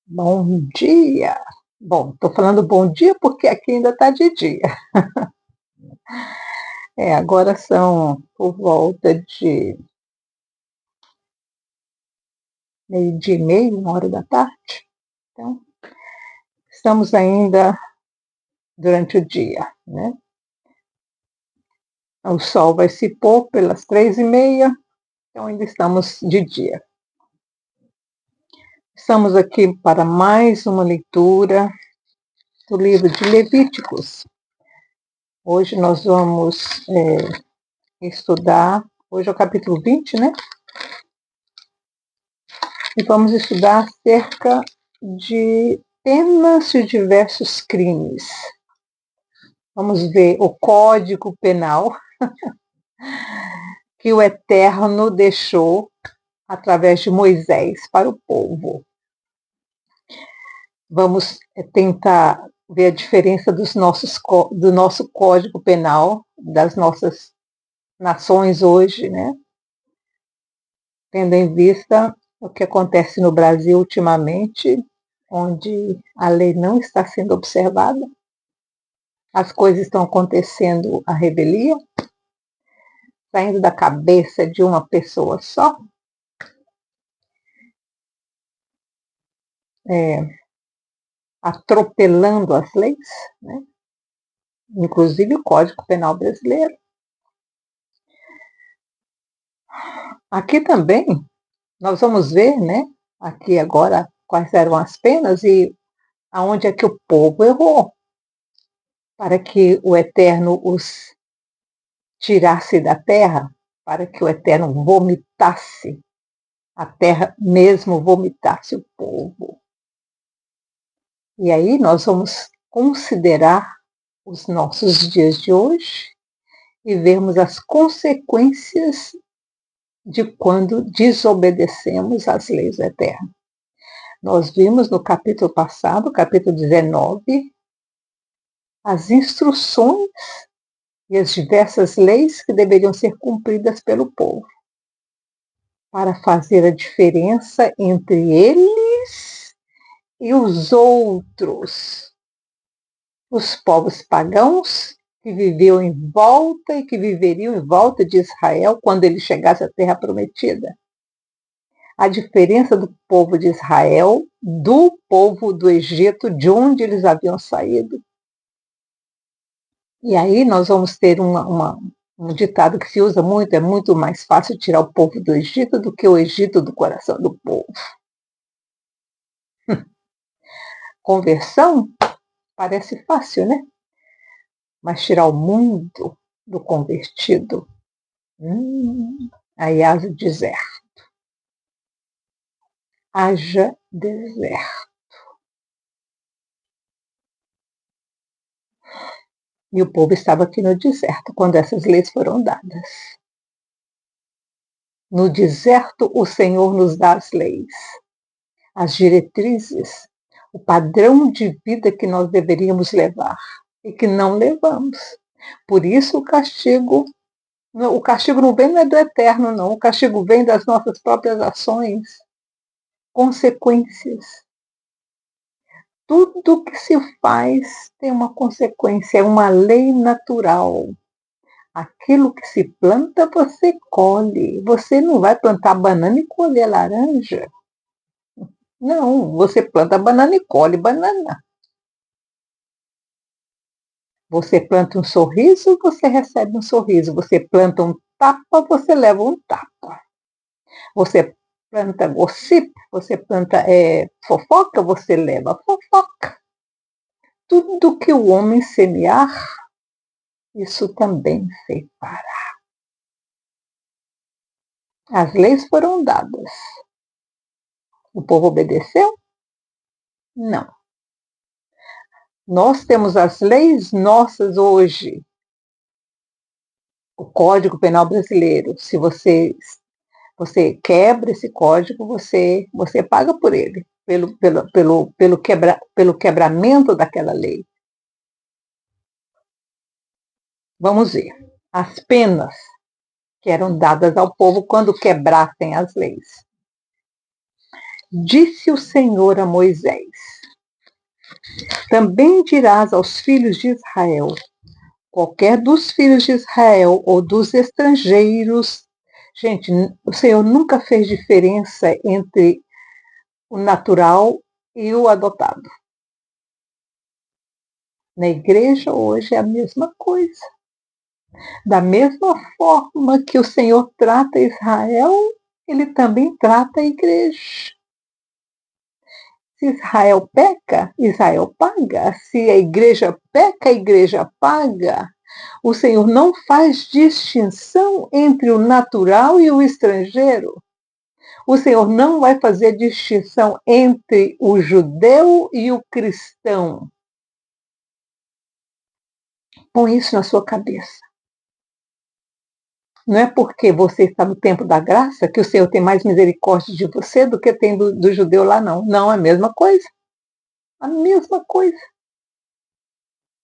Bom dia. Bom, estou falando bom dia porque aqui ainda está de dia. Agora são por volta de meio-dia e meio, 1 hora da tarde. Então, estamos ainda durante o dia, né? O sol vai se pôr pelas 3h30, então ainda estamos de dia. Estamos aqui para mais uma leitura do livro de Levíticos. Hoje nós vamos estudar, hoje é o capítulo 20, né? E vamos estudar acerca de penas de diversos crimes. Vamos ver o Código Penal que o Eterno deixou através de Moisés para o povo. Vamos tentar ver a diferença do nosso Código Penal, das nossas nações hoje, né? Tendo em vista o que acontece no Brasil ultimamente, onde a lei não está sendo observada, as coisas estão acontecendo à revelia, saindo da cabeça de uma pessoa só, atropelando as leis, né? Inclusive o Código Penal brasileiro. Aqui também nós vamos ver, né, aqui agora quais eram as penas e aonde é que o povo errou, para que o Eterno os tirasse da terra, para que o Eterno vomitasse a terra, mesmo vomitasse o povo. E aí nós vamos considerar os nossos dias de hoje e vermos as consequências de quando desobedecemos às leis do Eterno. Nós vimos no capítulo passado, capítulo 19, as instruções e as diversas leis que deveriam ser cumpridas pelo povo, para fazer a diferença entre eles e os outros, os povos pagãos que viviam em volta e que viveriam em volta de Israel quando ele chegasse à Terra Prometida. A diferença do povo de Israel do povo do Egito, de onde eles haviam saído. E aí nós vamos ter um ditado que se usa muito: é muito mais fácil tirar o povo do Egito do que o Egito do coração do povo. Conversão parece fácil, né? Mas tirar o mundo do convertido, aí haja deserto. Haja deserto. E o povo estava aqui no deserto quando essas leis foram dadas. No deserto, o Senhor nos dá as leis, as diretrizes, o padrão de vida que nós deveríamos levar e que não levamos. Por isso o castigo não vem do Eterno, não. O castigo vem das nossas próprias ações, consequências. Tudo que se faz tem uma consequência, é uma lei natural. Aquilo que se planta, você colhe. Você não vai plantar banana e colher laranja. Não, você planta banana e colhe banana. Você planta um sorriso, você recebe um sorriso. Você planta um tapa, você leva um tapa. Você planta gossip, você planta fofoca, você leva fofoca. Tudo que o homem semear, isso também fará. As leis foram dadas. O povo obedeceu? Não. Nós temos as leis nossas hoje. O Código Penal brasileiro. Se você quebra esse código, você paga por ele, pelo quebramento daquela lei. Vamos ver as penas que eram dadas ao povo quando quebrassem as leis. Disse o Senhor a Moisés: também dirás aos filhos de Israel: qualquer dos filhos de Israel ou dos estrangeiros. Gente, o Senhor nunca fez diferença entre o natural e o adotado. Na igreja hoje é a mesma coisa. Da mesma forma que o Senhor trata Israel, ele também trata a igreja. Se Israel peca, Israel paga. Se a igreja peca, a igreja paga. O Senhor não faz distinção entre o natural e o estrangeiro. O Senhor não vai fazer distinção entre o judeu e o cristão. Põe isso na sua cabeça. Não é porque você está no tempo da graça que o Senhor tem mais misericórdia de você do que tem do judeu lá, não. Não, é a mesma coisa. A mesma coisa.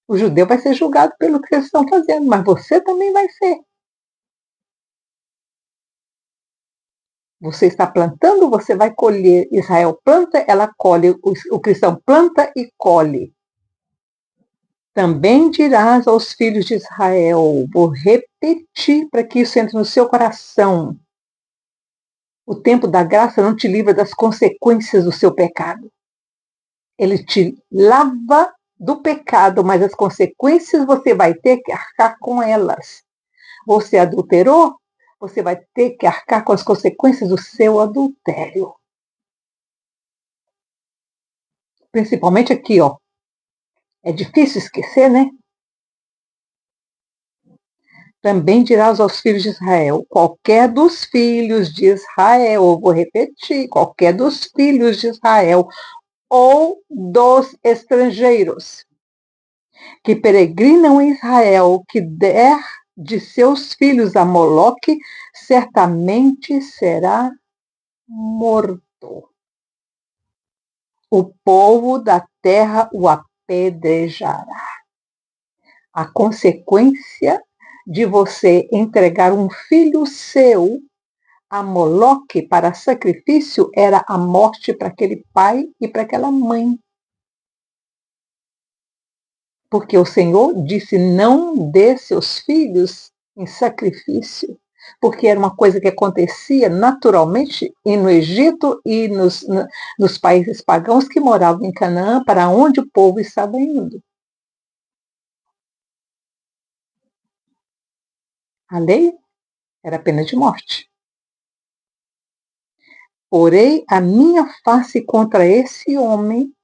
O judeu vai ser julgado pelo que eles estão fazendo, mas você também vai ser. Você está plantando, você vai colher. Israel planta, ela colhe. O cristão planta e colhe. Também dirás aos filhos de Israel, vou repetir para que isso entre no seu coração. O tempo da graça não te livra das consequências do seu pecado. Ele te lava do pecado, mas as consequências você vai ter que arcar com elas. Você adulterou, você vai ter que arcar com as consequências do seu adultério. Principalmente aqui, ó. É difícil esquecer, né? Também dirás aos filhos de Israel, qualquer dos filhos de Israel, eu vou repetir, qualquer dos filhos de Israel ou dos estrangeiros que peregrinam em Israel, que der de seus filhos a Moloque, certamente será morto. O povo da terra o apedrejará. A consequência de você entregar um filho seu a Moloque para sacrifício era a morte para aquele pai e para aquela mãe. Porque o Senhor disse: não dê seus filhos em sacrifício, porque era uma coisa que acontecia naturalmente no Egito e nos países pagãos que moravam em Canaã, para onde o povo estava indo. A lei era pena de morte. Porei a minha face contra esse homem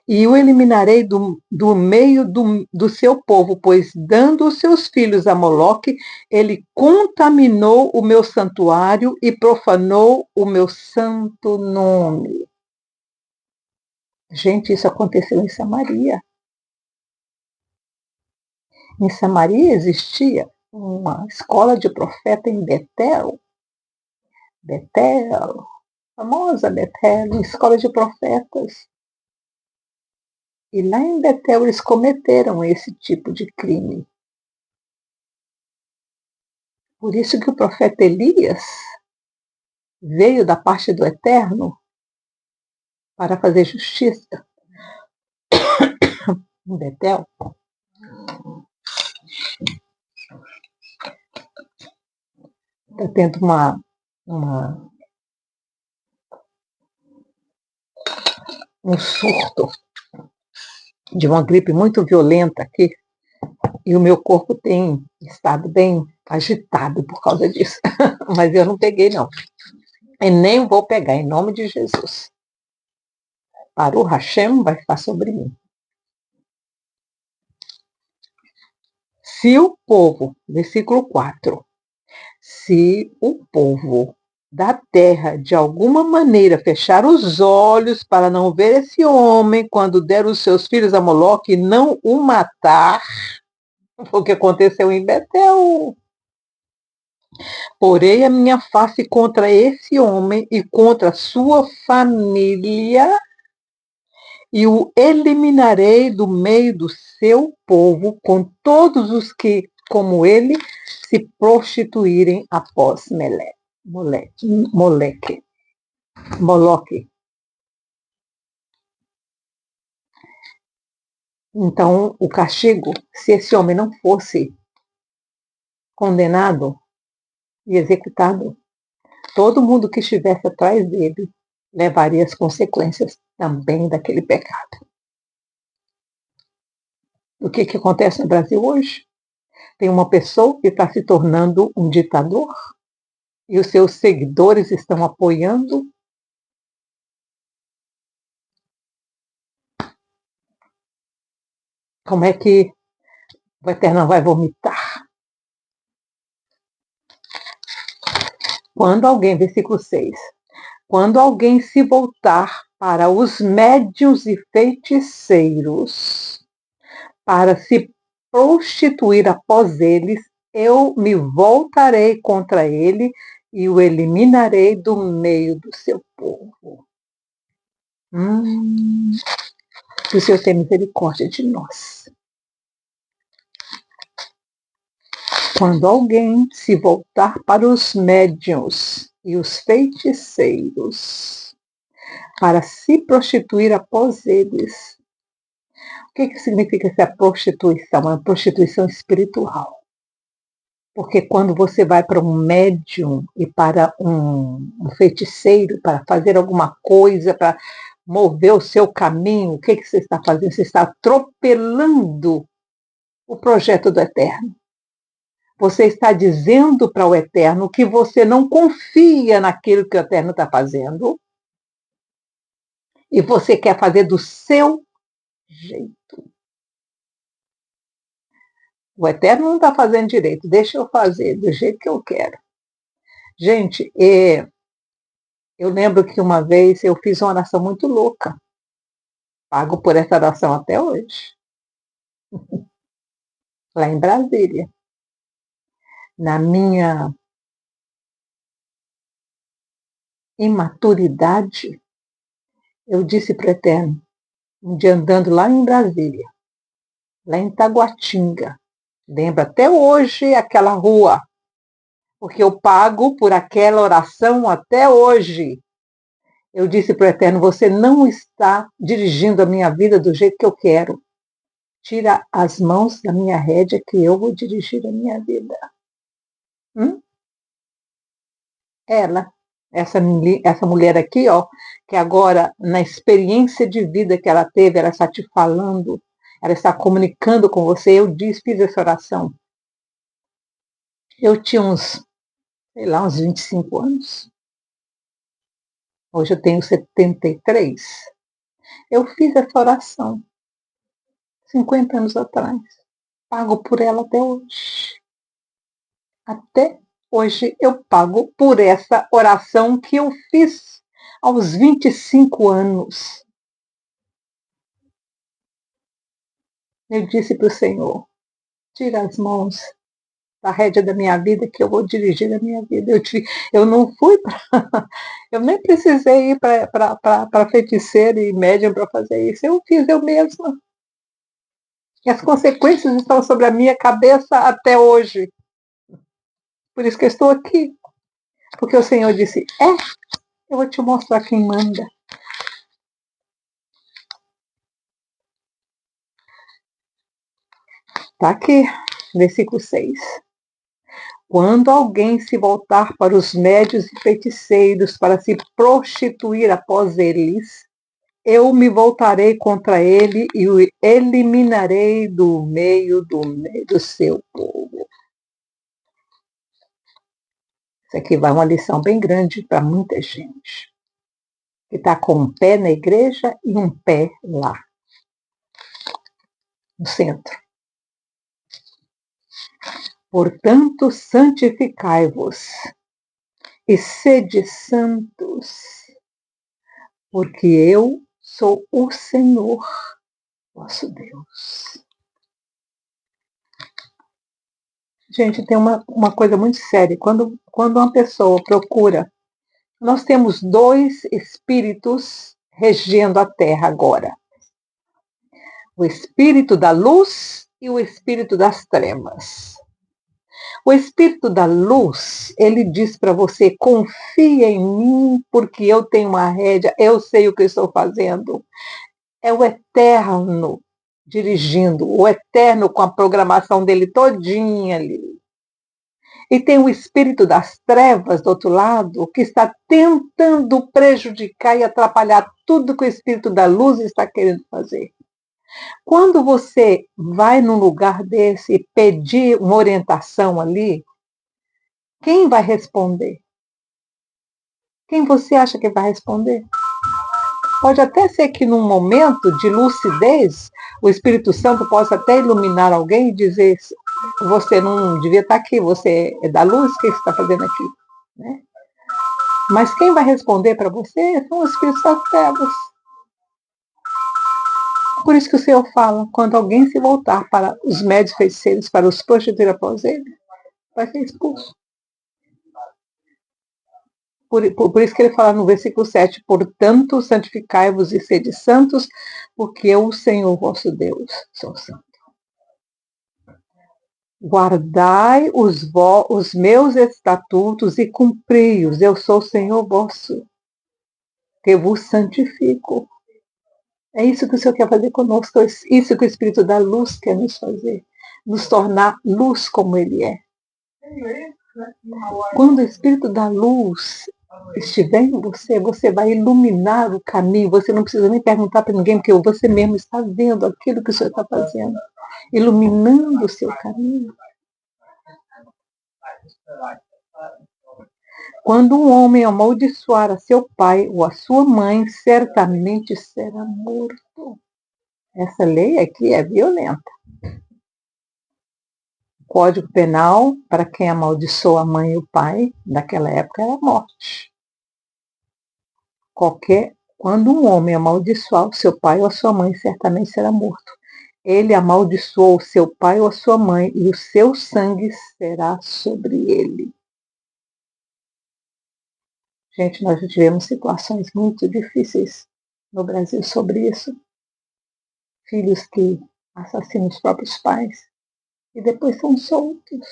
e o eliminarei do meio do seu povo, pois dando os seus filhos a Moloque, ele contaminou o meu santuário e profanou o meu santo nome. Gente, isso aconteceu em Samaria. Em Samaria existia uma escola de profeta em Betel. Betel, famosa Betel, escola de profetas. E lá em Betel eles cometeram esse tipo de crime. Por isso que o profeta Elias veio da parte do Eterno para fazer justiça em Betel. Está tendo um surto de uma gripe muito violenta aqui, e o meu corpo tem estado bem agitado por causa disso. Mas eu não peguei, não. E nem vou pegar, em nome de Jesus. Para o Hashem vai ficar sobre mim. Se o povo, versículo 4, se o povo da terra de alguma maneira fechar os olhos para não ver esse homem quando der os seus filhos a Moloque e não o matar, o que aconteceu em Betel. Porei a minha face contra esse homem e contra a sua família e o eliminarei do meio do seu povo com todos os que, como ele, se prostituírem após Moloque. Então, o castigo, se esse homem não fosse condenado e executado, todo mundo que estivesse atrás dele levaria as consequências também daquele pecado. O que acontece no Brasil hoje? Tem uma pessoa que está se tornando um ditador e os seus seguidores estão apoiando. Como é que o Eterno vai vomitar? Quando alguém, versículo 6, quando alguém se voltar para os médiuns e feiticeiros, para se prostituir após eles, eu me voltarei contra ele e o eliminarei do meio do seu povo. Que o Senhor tenha misericórdia de nós. Quando alguém se voltar para os médiuns e os feiticeiros, para se prostituir após eles. O que significa essa prostituição? Uma prostituição espiritual. Porque quando você vai para um médium e para um feiticeiro, para fazer alguma coisa, para mover o seu caminho, o que você está fazendo? Você está atropelando o projeto do Eterno. Você está dizendo para o Eterno que você não confia naquilo que o Eterno está fazendo e você quer fazer do seu jeito. O Eterno não está fazendo direito, deixa eu fazer do jeito que eu quero. Gente, eu lembro que uma vez eu fiz uma oração muito louca. Pago por essa oração até hoje. Lá em Brasília. Na minha imaturidade, eu disse para o Eterno, um dia andando lá em Brasília, lá em Taguatinga, lembro até hoje aquela rua, porque eu pago por aquela oração até hoje. Eu disse para o Eterno, você não está dirigindo a minha vida do jeito que eu quero. Tira as mãos da minha rédea que eu vou dirigir a minha vida. Ela, essa mulher aqui, ó, que agora, na experiência de vida que ela teve, ela está te falando, ela está comunicando com você. Eu fiz essa oração. Eu tinha uns 25 anos. Hoje eu tenho 73. Eu fiz essa oração 50 anos atrás. Pago por ela até hoje. Até hoje eu pago por essa oração que eu fiz aos 25 anos. Eu disse para o Senhor, tira as mãos da rédea da minha vida que eu vou dirigir a minha vida. Eu não fui para... Eu nem precisei ir para feiticeira e médium para fazer isso. Eu fiz eu mesma. E as consequências estão sobre a minha cabeça até hoje. Por isso que eu estou aqui. Porque o Senhor disse, eu vou te mostrar quem manda. Está aqui, versículo 6. Quando alguém se voltar para os médios e feiticeiros para se prostituir após eles, eu me voltarei contra ele e o eliminarei do meio do seu povo. Isso aqui vai uma lição bem grande para muita gente. Que está com um pé na igreja e um pé lá, no centro. Portanto, santificai-vos e sede santos, porque eu sou o Senhor, vosso Deus. Gente, tem uma coisa muito séria. Quando uma pessoa procura, nós temos 2 espíritos regendo a Terra agora. O espírito da luz e o espírito das trevas. O espírito da luz, ele diz para você, confia em mim, porque eu tenho uma rédea, eu sei o que eu estou fazendo. É o eterno dirigindo, o eterno com a programação dele todinha ali. E tem o espírito das trevas do outro lado, que está tentando prejudicar e atrapalhar tudo que o espírito da luz está querendo fazer. Quando você vai num lugar desse e pedir uma orientação ali, quem vai responder? Quem você acha que vai responder? Pode até ser que num momento de lucidez, o Espírito Santo possa até iluminar alguém e dizer: você não devia estar aqui, você é da luz, o que você está fazendo aqui? Né? Mas quem vai responder para você são os Espíritos das Trevas. Por isso que o Senhor fala: quando alguém se voltar para os médios feiticeiros, para os prostituir após ele, vai ser expulso. Por isso que ele fala no versículo 7, portanto, santificai-vos e sede santos, porque eu, o Senhor vosso Deus, sou santo. Guardai os meus estatutos e cumpri-os, eu sou o Senhor vosso, que vos santifico. É isso que o Senhor quer fazer conosco, isso que o Espírito da luz quer nos fazer, nos tornar luz como Ele é. Quando o Espírito da luz estiver em você, você vai iluminar o caminho, você não precisa nem perguntar para ninguém, porque você mesmo está vendo aquilo que o Senhor está fazendo, iluminando o seu caminho. Quando um homem amaldiçoar a seu pai ou a sua mãe, certamente será morto. Essa lei aqui é violenta. O Código Penal, para quem amaldiçoa a mãe e o pai, naquela época era morte. Quando um homem amaldiçoar o seu pai ou a sua mãe, certamente será morto. Ele amaldiçoou o seu pai ou a sua mãe, e o seu sangue será sobre ele. Gente, nós já tivemos situações muito difíceis no Brasil sobre isso. Filhos que assassinam os próprios pais e depois são soltos.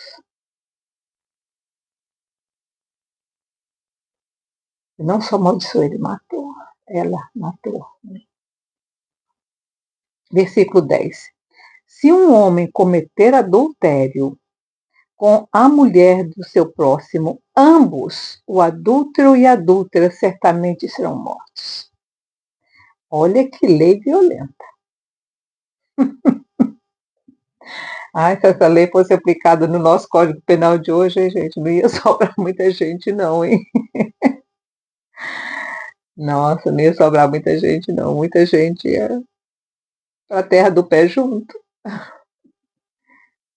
E não só amaldiçoou, ele matou. Ela matou. Versículo 10. Se um homem cometer adultério com a mulher do seu próximo, ambos, o adúltero e a adúltera, certamente serão mortos. Olha que lei violenta. Se essa lei fosse aplicada no nosso Código Penal de hoje, gente, não ia sobrar muita gente não, hein? Nossa, não ia sobrar muita gente não. Muita gente ia para a terra do pé junto.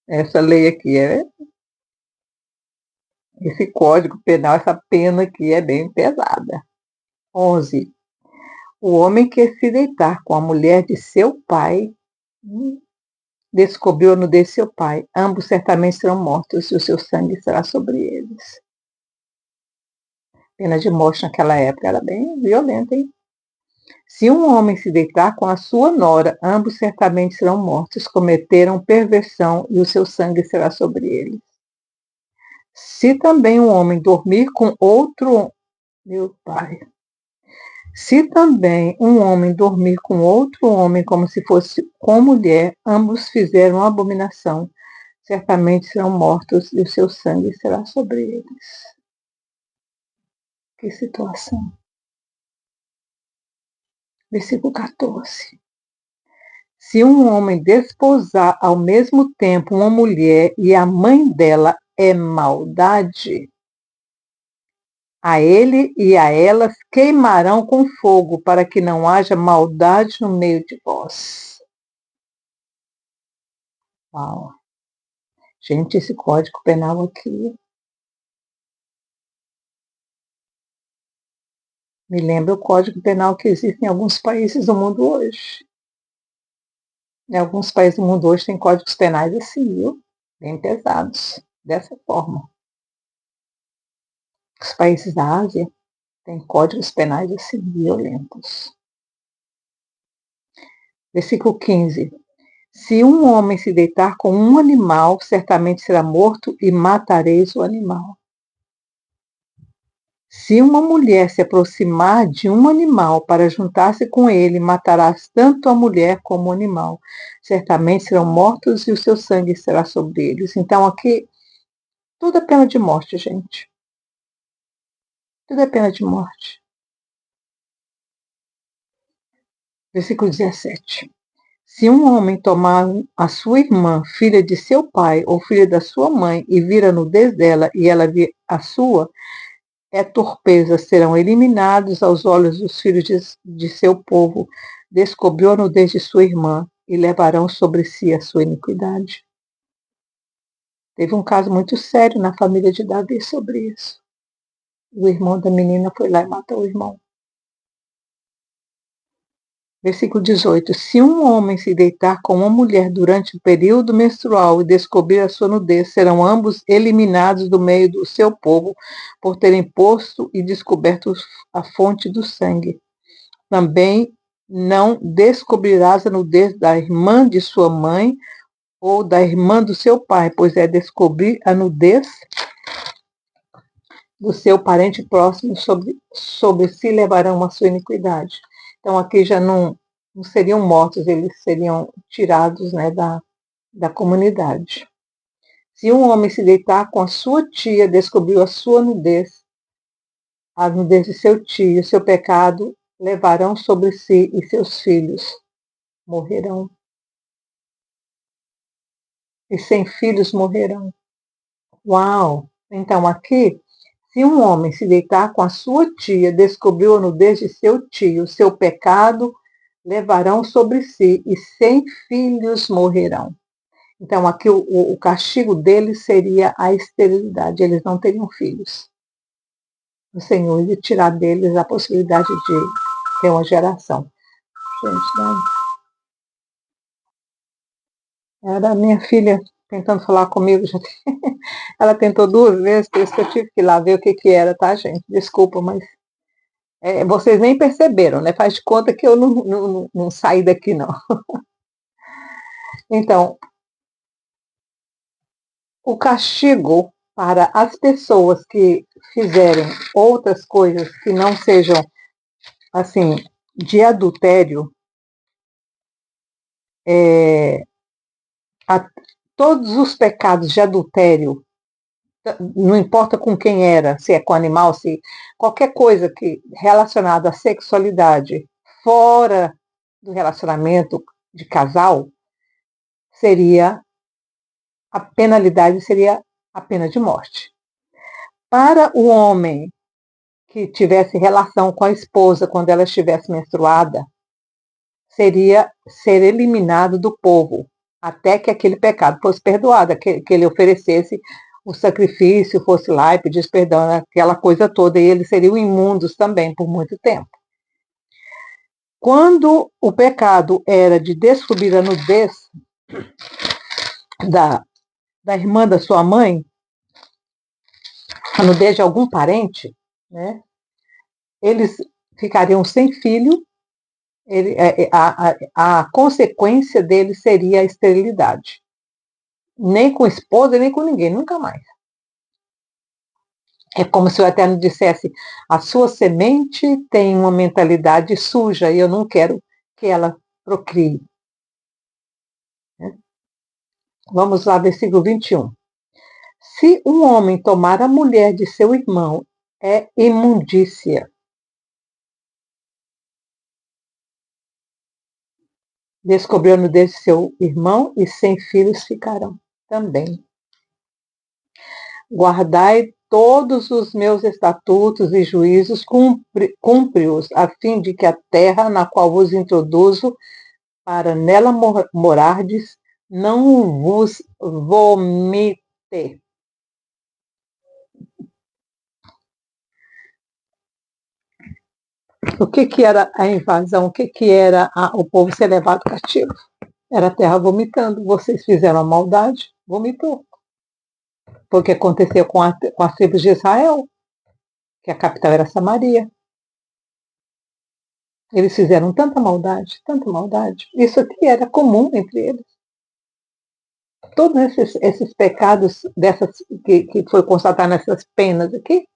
Essa lei aqui esse Código Penal, essa pena aqui é bem pesada. 11. O homem que se deitar com a mulher de seu pai, descobriu a nudez de seu pai. Ambos certamente serão mortos e o seu sangue será sobre eles. Pena de morte naquela época era bem violenta, hein? Se um homem se deitar com a sua nora, ambos certamente serão mortos, cometeram perversão e o seu sangue será sobre eles. Se também um homem dormir com outro, meu pai, se também um homem dormir com outro homem como se fosse com mulher, ambos fizeram abominação, certamente serão mortos e o seu sangue será sobre eles. Que situação. Versículo 14. Se um homem desposar ao mesmo tempo uma mulher e a mãe dela é maldade, a ele e a elas queimarão com fogo, para que não haja maldade no meio de vós. Uau. Gente, esse Código Penal aqui me lembra o Código Penal que existe em alguns países do mundo hoje. Em alguns países do mundo hoje tem códigos penais assim, viu? Bem pesados, dessa forma. Os países da Ásia têm códigos penais assim, violentos. Versículo 15. Se um homem se deitar com um animal, certamente será morto e matareis o animal. Se uma mulher se aproximar de um animal para juntar-se com ele, matarás tanto a mulher como o animal. Certamente serão mortos e o seu sangue será sobre eles. Então aqui, tudo é pena de morte, gente. Tudo é pena de morte. Versículo 17. Se um homem tomar a sua irmã, filha de seu pai ou filha da sua mãe, e vir a nudez dela e ela vir a sua, é torpeza, serão eliminados aos olhos dos filhos de seu povo. Descobriu a nudez de sua irmã e levarão sobre si a sua iniquidade. Teve um caso muito sério na família de Davi sobre isso. O irmão da menina foi lá e matou o irmão. Versículo 18. Se um homem se deitar com uma mulher durante o período menstrual e descobrir a sua nudez, serão ambos eliminados do meio do seu povo, por terem posto e descoberto a fonte do sangue. Também não descobrirás a nudez da irmã de sua mãe ou da irmã do seu pai, pois é descobrir a nudez do seu parente próximo, sobre si levarão a sua iniquidade. Então aqui já não seriam mortos, eles seriam tirados, né, da comunidade. Se um homem se deitar com a sua tia, descobriu a nudez de seu tio, seu pecado levarão sobre si e seus filhos morrerão. E sem filhos morrerão. Uau! Então aqui, se um homem se deitar com a sua tia, descobriu a nudez de seu tio, seu pecado levarão sobre si, e sem filhos morrerão. Então aqui o castigo deles seria a esterilidade, eles não teriam filhos. O Senhor ia tirar deles a possibilidade de ter uma geração. Gente, não. Era a minha filha tentando falar comigo. Ela tentou 2 vezes, por isso que eu tive que ir lá ver o que era, tá, gente? Desculpa, mas vocês nem perceberam, né? Faz de conta que eu não saí daqui, não. Então, o castigo para as pessoas que fizerem outras coisas que não sejam, assim, de adultério, todos os pecados de adultério, não importa com quem era, se é com animal, se qualquer coisa que relacionada à sexualidade fora do relacionamento de casal, a penalidade seria a pena de morte. Para o homem que tivesse relação com a esposa quando ela estivesse menstruada, seria ser eliminado do povo, até que aquele pecado fosse perdoado, que ele oferecesse o sacrifício, fosse lá e pedisse perdão, aquela coisa toda, e eles seriam imundos também por muito tempo. Quando o pecado era de descobrir a nudez da irmã da sua mãe, a nudez de algum parente, né, eles ficariam sem filho, a consequência dele seria a esterilidade. Nem com esposa, nem com ninguém, nunca mais. É como se o Eterno dissesse: a sua semente tem uma mentalidade suja e eu não quero que ela procrie. Vamos lá, versículo 21. Se um homem tomar a mulher de seu irmão, é imundícia. Descobriu a nudez de seu irmão e sem filhos ficarão também. Guardai todos os meus estatutos e juízos, cumpre-os, a fim de que a terra na qual vos introduzo, para nela morardes, não vos vomite. O que era a invasão? O que era o povo ser levado cativo? Era a terra vomitando. Vocês fizeram a maldade, vomitou. Foi o que aconteceu com as tribos de Israel, que a capital era Samaria. Eles fizeram tanta maldade, tanta maldade. Isso aqui era comum entre eles. Todos esses pecados que foi constatado nessas penas aqui,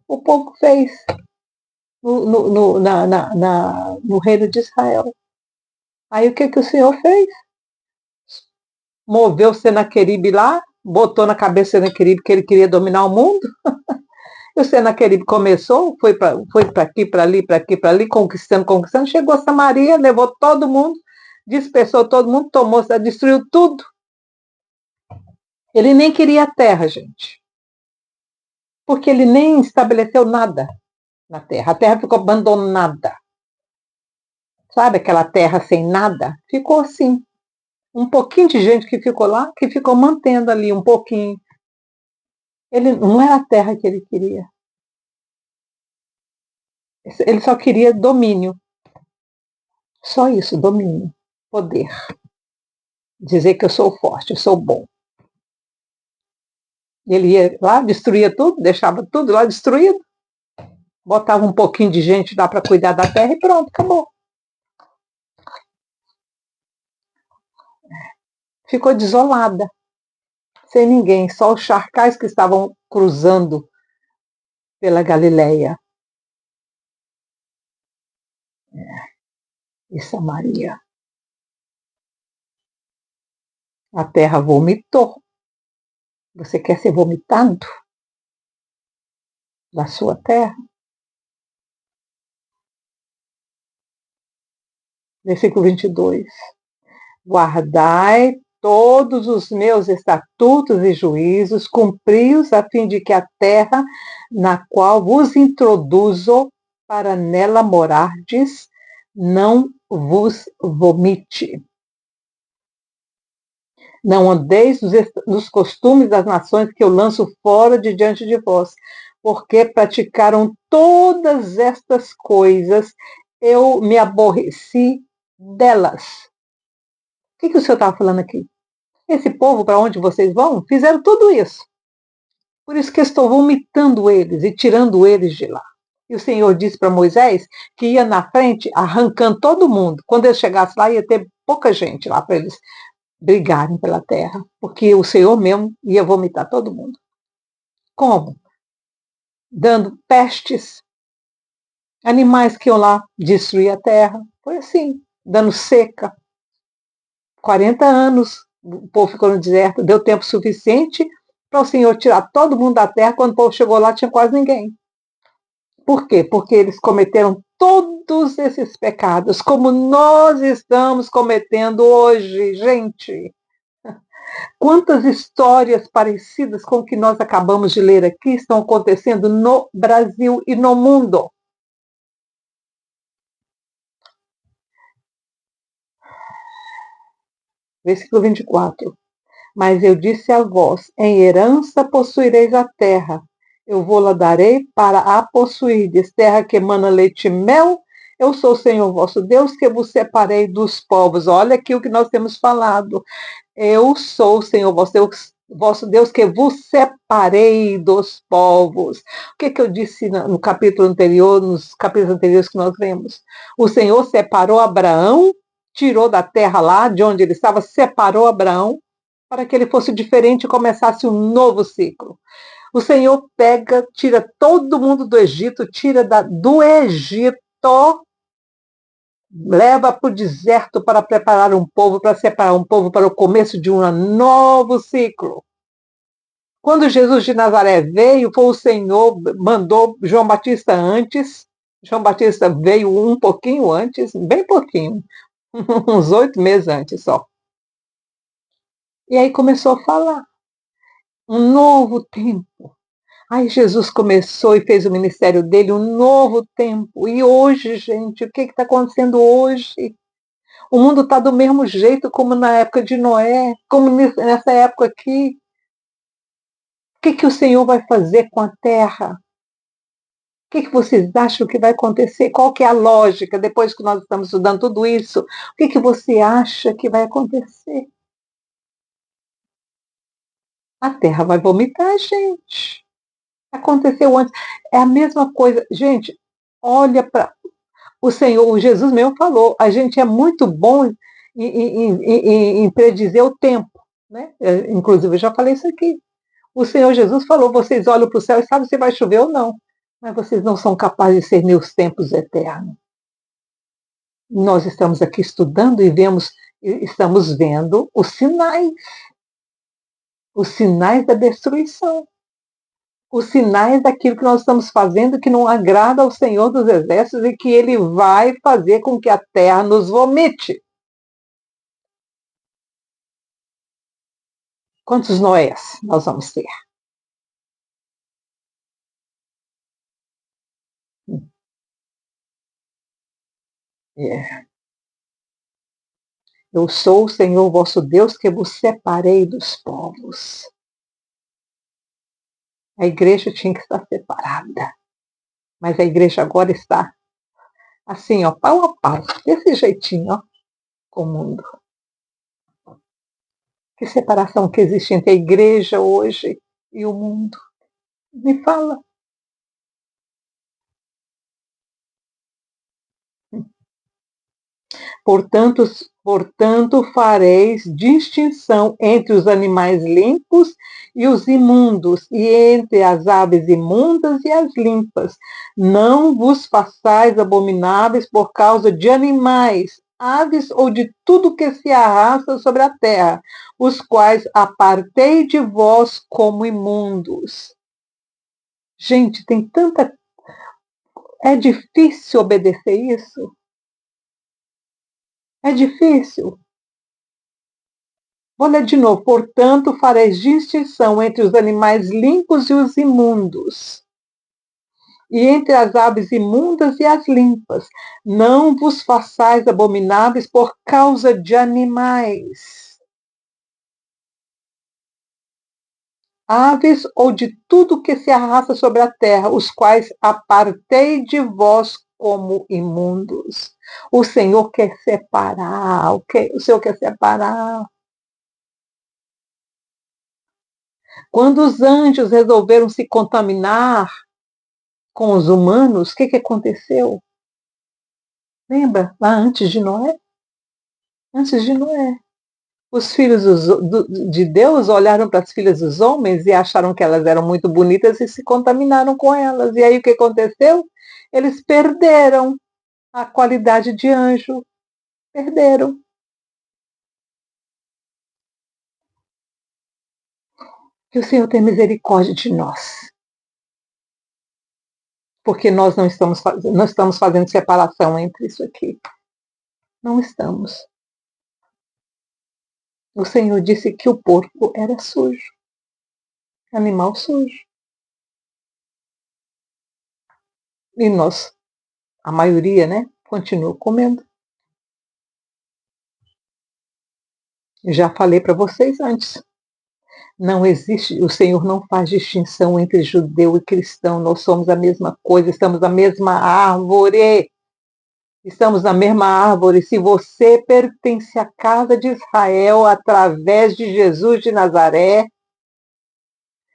o povo fez no reino de Israel. Aí o que o Senhor fez? Moveu o Senaqueribe lá, botou na cabeça do Senaqueribe que ele queria dominar o mundo. E o Senaqueribe começou, foi para aqui, para ali, para aqui, para ali, conquistando. Chegou a Samaria, levou todo mundo, dispersou todo mundo, destruiu tudo. Ele nem queria a terra, gente. Porque ele nem estabeleceu nada na terra. A terra ficou abandonada. Sabe aquela terra sem nada? Ficou assim. Um pouquinho de gente que ficou lá, que ficou mantendo ali um pouquinho. Ele não era a terra que ele queria. Ele só queria domínio. Só isso, domínio, poder. Dizer que eu sou forte, eu sou bom. Ele ia lá, destruía tudo, deixava tudo lá destruído, botava um pouquinho de gente lá para cuidar da terra e pronto, acabou. Ficou desolada, sem ninguém, só os charcais que estavam cruzando pela Galileia. E Samaria. A terra vomitou. Você quer ser vomitado da sua terra? Versículo 22. Guardai todos os meus estatutos e juízos, cumpri-os a fim de que a terra na qual vos introduzo para nela morardes, não vos vomite. Não andeis nos costumes das nações que eu lanço fora de diante de vós, porque praticaram todas estas coisas, eu me aborreci delas. O que o senhor estava falando aqui? Esse povo, para onde vocês vão, fizeram tudo isso. Por isso que eu estou vomitando eles e tirando eles de lá. E o Senhor disse para Moisés que ia na frente arrancando todo mundo. Quando ele chegasse lá, ia ter pouca gente lá para eles brigarem pela terra, porque o Senhor mesmo ia vomitar todo mundo. Como? Dando pestes, animais que iam lá destruir a terra. Foi assim, dando seca. 40 anos o povo ficou no deserto, deu tempo suficiente para o Senhor tirar todo mundo da terra. Quando o povo chegou lá, tinha quase ninguém. Por quê? Porque eles cometeram todos esses pecados, como nós estamos cometendo hoje, gente. Quantas histórias parecidas com o que nós acabamos de ler aqui estão acontecendo no Brasil e no mundo? Versículo 24. Mas eu disse a vós, em herança possuireis a terra. Eu vou-la darei para a possuirdes, terra que emana leite e mel. Eu sou o Senhor vosso Deus, que vos separei dos povos. Olha aqui o que nós temos falado. Eu sou o Senhor vosso Deus, que vos separei dos povos. O que eu disse no capítulo anterior, nos capítulos anteriores que nós lemos? O Senhor separou Abraão, tirou da terra lá, de onde ele estava, separou Abraão, para que ele fosse diferente e começasse um novo ciclo. O Senhor pega, tira todo mundo do Egito, tira do Egito, leva para o deserto para preparar um povo, para separar um povo para o começo de um novo ciclo. Quando Jesus de Nazaré veio, foi o Senhor, mandou João Batista antes. João Batista veio um pouquinho antes, bem pouquinho, uns 8 meses antes só. E aí começou a falar. Um novo tempo. Aí Jesus começou e fez o ministério dele, um novo tempo. E hoje, gente, o que está acontecendo hoje? O mundo está do mesmo jeito como na época de Noé, como nessa época aqui. O que o Senhor vai fazer com a terra? O que vocês acham que vai acontecer? Qual que é a lógica, depois que nós estamos estudando tudo isso? O que você acha que vai acontecer? A terra vai vomitar, gente. Aconteceu antes. É a mesma coisa. Gente, olha para o Senhor, o Jesus mesmo falou, a gente é muito bom em predizer o tempo. Né? Inclusive, eu já falei isso aqui. O Senhor Jesus falou, vocês olham para o céu e sabem se vai chover ou não. mas vocês não são capazes de discernir os tempos eternos. Nós estamos aqui estudando e estamos vendo os sinais da destruição, os sinais daquilo que nós estamos fazendo que não agrada ao Senhor dos Exércitos e que Ele vai fazer com que a terra nos vomite. Quantos Noés nós vamos ter? É. Eu sou o Senhor vosso Deus que vos separei dos povos. A igreja tinha que estar separada, mas a igreja agora está assim, ó, pau a pau, desse jeitinho, ó, com o mundo. Que separação que existe entre a igreja hoje e o mundo? Me fala. Portanto, fareis distinção entre os animais limpos e os imundos, e entre as aves imundas e as limpas. Não vos façais abomináveis por causa de animais, aves ou de tudo que se arrasta sobre a terra, os quais apartei de vós como imundos. Gente, tem tanta. É difícil obedecer isso? É difícil. Vou ler de novo. Portanto, fareis distinção entre os animais limpos e os imundos, e entre as aves imundas e as limpas. Não vos façais abomináveis por causa de animais, aves ou de tudo que se arrasta sobre a terra, os quais apartei de vós como imundos. O Senhor quer separar, o Senhor quer separar. Quando os anjos resolveram se contaminar com os humanos, o que aconteceu? Lembra? Lá antes de Noé? Antes de Noé. Os filhos de Deus olharam para as filhas dos homens e acharam que elas eram muito bonitas e se contaminaram com elas. E aí o que aconteceu? Eles perderam a qualidade de anjo. Perderam. Que o Senhor tenha misericórdia de nós. Porque nós não estamos fazendo separação entre isso aqui. Não estamos. O Senhor disse que o porco era sujo. Animal sujo. E nós, a maioria, né, continua comendo. Já falei para vocês antes. Não existe, o Senhor não faz distinção entre judeu e cristão. Nós somos a mesma coisa, estamos na mesma árvore. Estamos na mesma árvore. Se você pertence à casa de Israel através de Jesus de Nazaré,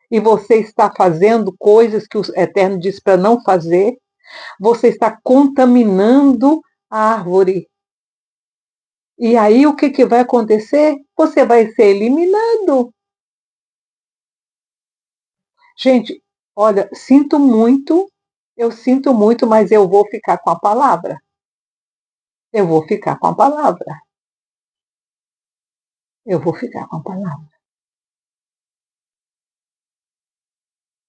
e você está fazendo coisas que o Eterno diz para não fazer, você está contaminando a árvore. E aí o que vai acontecer? Você vai ser eliminado. Gente, olha, eu sinto muito, mas eu vou ficar com a palavra. Eu vou ficar com a palavra. Eu vou ficar com a palavra.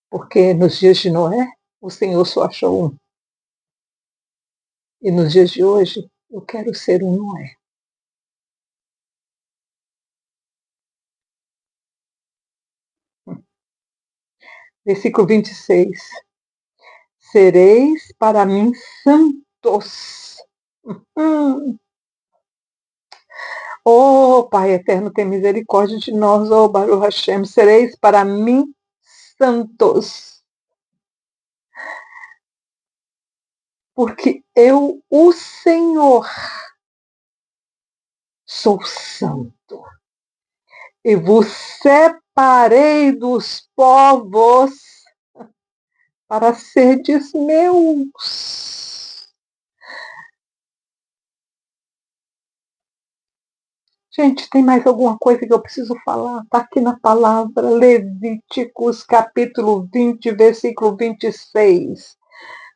Porque nos dias de Noé, o Senhor só achou um. E nos dias de hoje, eu quero ser um Noé. Versículo 26. Sereis para mim santos. Oh, Pai eterno, tem misericórdia de nós, oh Baruch Hashem, sereis para mim santos. Porque eu, o Senhor, sou santo. E vos separei dos povos para serdes meus. Gente, tem mais alguma coisa que eu preciso falar? Está aqui na palavra, Levíticos capítulo 20, versículo 26.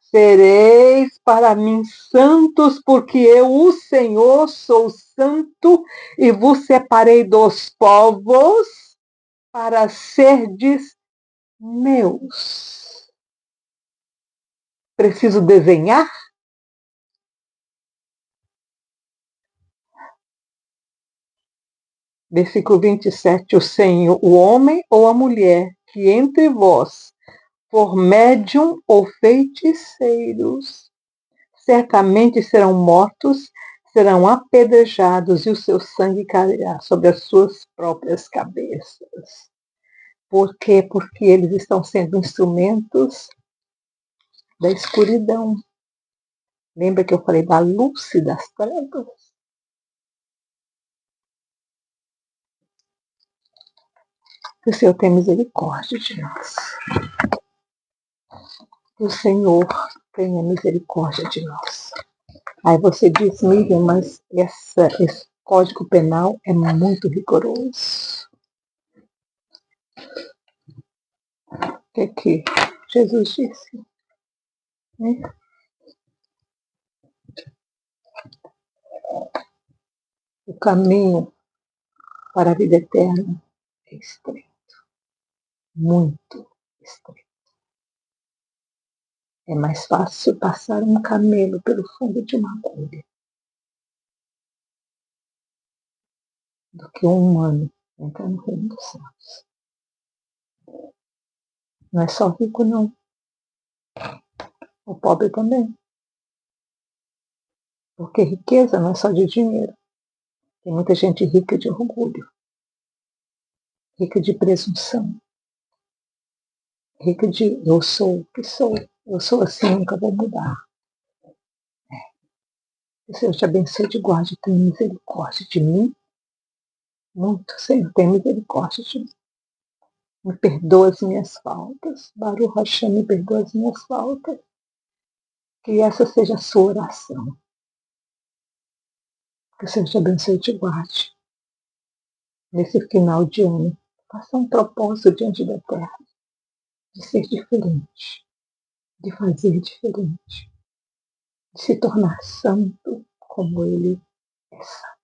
Sereis para mim santos, porque eu, o Senhor, sou santo e vos separei dos povos para serdes meus. Preciso desenhar? Versículo 27. O Senhor, o homem ou a mulher que entre vós for médium ou feiticeiros, certamente serão mortos, serão apedrejados e o seu sangue cairá sobre as suas próprias cabeças. Por quê? Porque eles estão sendo instrumentos da escuridão. Lembra que eu falei da luz e das trevas? Que o Senhor tenha misericórdia de nós. Que o Senhor tenha misericórdia de nós. Aí você diz, Miriam, mas esse Código Penal é muito rigoroso. O que Jesus disse? Né? O caminho para a vida eterna é estreito, muito estreito. É mais fácil passar um camelo pelo fundo de uma agulha do que um humano entrar no reino dos céus. Não é só rico, não. O pobre também. Porque riqueza não é só de dinheiro. Tem muita gente rica de orgulho, rica de presunção, rica de eu sou o que sou, eu sou assim, nunca vou mudar. Que o Senhor te abençoe, te guarde, tenha misericórdia de mim. Muito, Senhor, tenha misericórdia de mim. Me perdoa as minhas faltas. Baruch Hashem, me perdoa as minhas faltas. Que essa seja a sua oração. Que o Senhor te abençoe e te guarde. Nesse final de ano, faça um propósito diante da terra de ser diferente, de fazer diferente, de se tornar santo como Ele é santo.